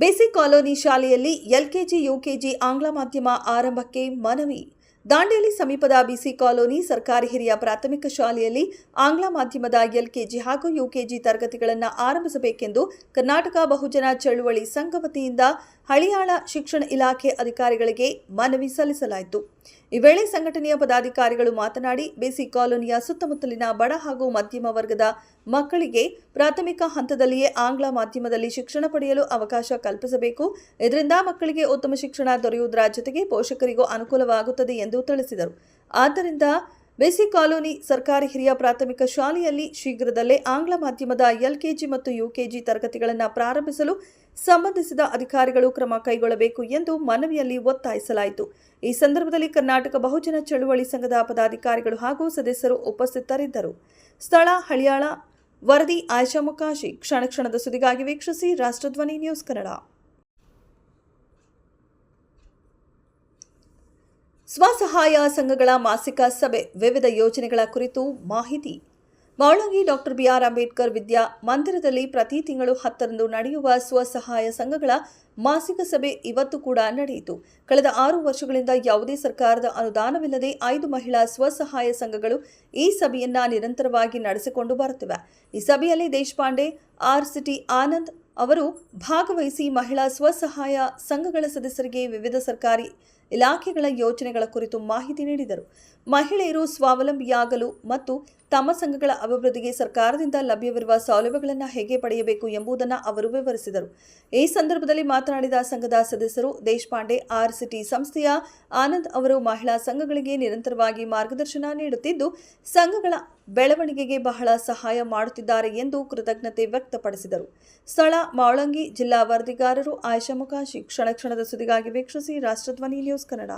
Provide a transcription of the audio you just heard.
Basic colony ಶಾಲೆಯಲ್ಲಿ LKG UKG ಆಂಗ್ಲ ಮಾಧ್ಯಮ ಆರಂಭಕ್ಕೆ ಮನವಿ. ದಾಂಡೇಲಿ ಸಮೀಪದ ಬಿಸಿ ಕಾಲೋನಿ ಸರ್ಕಾರಿ ಹಿರಿಯ ಪ್ರಾಥಮಿಕ ಶಾಲೆಯಲ್ಲಿ ಆಂಗ್ಲ ಮಾಧ್ಯಮದ ಎಲ್ಕೆಜಿ ಹಾಗೂ ಯುಕೆಜಿ ತರಗತಿಗಳನ್ನು ಆರಂಭಿಸಬೇಕೆಂದು ಕರ್ನಾಟಕ ಬಹುಜನ ಚಳುವಳಿ ಸಂಘ ವತಿಯಿಂದ ಹಳಿಯಾಳ ಶಿಕ್ಷಣ ಇಲಾಖೆ ಅಧಿಕಾರಿಗಳಿಗೆ ಮನವಿ ಸಲ್ಲಿಸಲಾಯಿತು. ಈ ವೇಳೆ ಸಂಘಟನೆಯ ಪದಾಧಿಕಾರಿಗಳು ಮಾತನಾಡಿ, ಬೇಸಿಕ್ ಕಾಲೋನಿಯ ಸುತ್ತಮುತ್ತಲಿನ ಬಡ ಹಾಗೂ ಮಧ್ಯಮ ವರ್ಗದ ಮಕ್ಕಳಿಗೆ ಪ್ರಾಥಮಿಕ ಹಂತದಲ್ಲಿಯೇ ಆಂಗ್ಲ ಮಾಧ್ಯಮದಲ್ಲಿ ಶಿಕ್ಷಣ ಪಡೆಯಲು ಅವಕಾಶ ಕಲ್ಪಿಸಬೇಕು. ಇದರಿಂದ ಮಕ್ಕಳಿಗೆ ಉತ್ತಮ ಶಿಕ್ಷಣ ದೊರೆಯುವುದರ ಜೊತೆಗೆ ಪೋಷಕರಿಗೂ ಅನುಕೂಲವಾಗುತ್ತದೆ ಎಂದು ತಿಳಿಸಿದರು. ಆದ್ದರಿಂದ ಬೇಸಿಕ್ ಕಾಲೋನಿ ಸರ್ಕಾರಿ ಹಿರಿಯ ಪ್ರಾಥಮಿಕ ಶಾಲೆಯಲ್ಲಿ ಶೀಘ್ರದಲ್ಲೇ ಆಂಗ್ಲ ಮಾಧ್ಯಮದ ಎಲ್ಕೆಜಿ ಮತ್ತು ಯುಕೆಜಿ ತರಗತಿಗಳನ್ನು ಪ್ರಾರಂಭಿಸಲು ಸಂಬಂಧಿಸಿದ ಅಧಿಕಾರಿಗಳು ಕ್ರಮ ಕೈಗೊಳ್ಳಬೇಕು ಎಂದು ಮನವಿಯಲ್ಲಿ ಒತ್ತಾಯಿಸಲಾಯಿತು. ಈ ಸಂದರ್ಭದಲ್ಲಿ ಕರ್ನಾಟಕ ಬಹುಜನ ಚಳುವಳಿ ಸಂಘದ ಪದಾಧಿಕಾರಿಗಳು ಹಾಗೂ ಸದಸ್ಯರು ಉಪಸ್ಥಿತರಿದ್ದರು. ಸ್ಥಳ ಹಳಿಯಾಳ. ವರದಿ ಆಯಿಷಾ ಮುಕಾಶಿ. ಕ್ಷಣದ ಸುದ್ದಿಗಾಗಿ ವೀಕ್ಷಿಸಿ ರಾಷ್ಟ್ರಧ್ವನಿ ನ್ಯೂಸ್ ಕನ್ನಡ. ಸ್ವಸಹಾಯ ಸಂಘಗಳ ಮಾಸಿಕ ಸಭೆ, ವಿವಿಧ ಯೋಜನೆಗಳ ಕುರಿತು ಮಾಹಿತಿ. ಮಾವಳಂಗಿ ಡಾಕ್ಟರ್ ಬಿಆರ್ ಅಂಬೇಡ್ಕರ್ ವಿದ್ಯಾ ಮಂದಿರದಲ್ಲಿ ಪ್ರತಿ ತಿಂಗಳು 10ರಂದು ನಡೆಯುವ ಸ್ವಸಹಾಯ ಸಂಘಗಳ ಮಾಸಿಕ ಸಭೆ ಇವತ್ತು ಕೂಡ ನಡೆಯಿತು. ಕಳೆದ 6 ವರ್ಷಗಳಿಂದ ಯಾವುದೇ ಸರ್ಕಾರದ ಅನುದಾನವಿಲ್ಲದೆ 5 ಮಹಿಳಾ ಸ್ವಸಹಾಯ ಸಂಘಗಳು ಈ ಸಭೆಯನ್ನ ನಿರಂತರವಾಗಿ ನಡೆಸಿಕೊಂಡು ಬರುತ್ತಿವೆ. ಈ ಸಭೆಯಲ್ಲಿ ದೇಶಪಾಂಡೆ, ಆರ್.ಸಿ.ಟಿ. ಆನಂದ್ ಅವರು ಭಾಗವಹಿಸಿ ಮಹಿಳಾ ಸ್ವಸಹಾಯ ಸಂಘಗಳ ಸದಸ್ಯರಿಗೆ ವಿವಿಧ ಸರ್ಕಾರಿ ಇಲಾಖೆಗಳ ಯೋಜನೆಗಳ ಕುರಿತು ಮಾಹಿತಿ ನೀಡಿದರು. ಮಹಿಳೆಯರು ಸ್ವಾವಲಂಬಿಯಾಗಲು ಮತ್ತು ತಮ್ಮ ಸಂಘಗಳ ಅಭಿವೃದ್ಧಿಗೆ ಸರ್ಕಾರದಿಂದ ಲಭ್ಯವಿರುವ ಸೌಲಭ್ಯಗಳನ್ನು ಹೇಗೆ ಪಡೆಯಬೇಕು ಎಂಬುದನ್ನು ಅವರು ವಿವರಿಸಿದರು. ಈ ಸಂದರ್ಭದಲ್ಲಿ ಮಾತನಾಡಿದ ಸಂಘದ ಸದಸ್ಯರು, ದೇಶಪಾಂಡೆ, ಆರ್.ಸಿ.ಟಿ. ಸಂಸ್ಥೆಯ ಆನಂದ್ ಅವರು ಮಹಿಳಾ ಸಂಘಗಳಿಗೆ ನಿರಂತರವಾಗಿ ಮಾರ್ಗದರ್ಶನ ನೀಡುತ್ತಿದ್ದು ಸಂಘಗಳ ಬೆಳವಣಿಗೆಗೆ ಬಹಳ ಸಹಾಯ ಮಾಡುತ್ತಿದ್ದಾರೆ ಎಂದು ಕೃತಜ್ಞತೆ ವ್ಯಕ್ತಪಡಿಸಿದರು. ಸ್ಥಳ ಮಾವಳಂಗಿ. ಜಿಲ್ಲಾ ವರದಿಗಾರರು ಆಯಿಷಾ ಮುಕಾಶಿ. ಕ್ಷಣದ ಸುದ್ದಿಗಾಗಿ ವೀಕ್ಷಿಸಿ ರಾಷ್ಟ್ರಧ್ವನಿ ನ್ಯೂಸ್ ಕನ್ನಡ.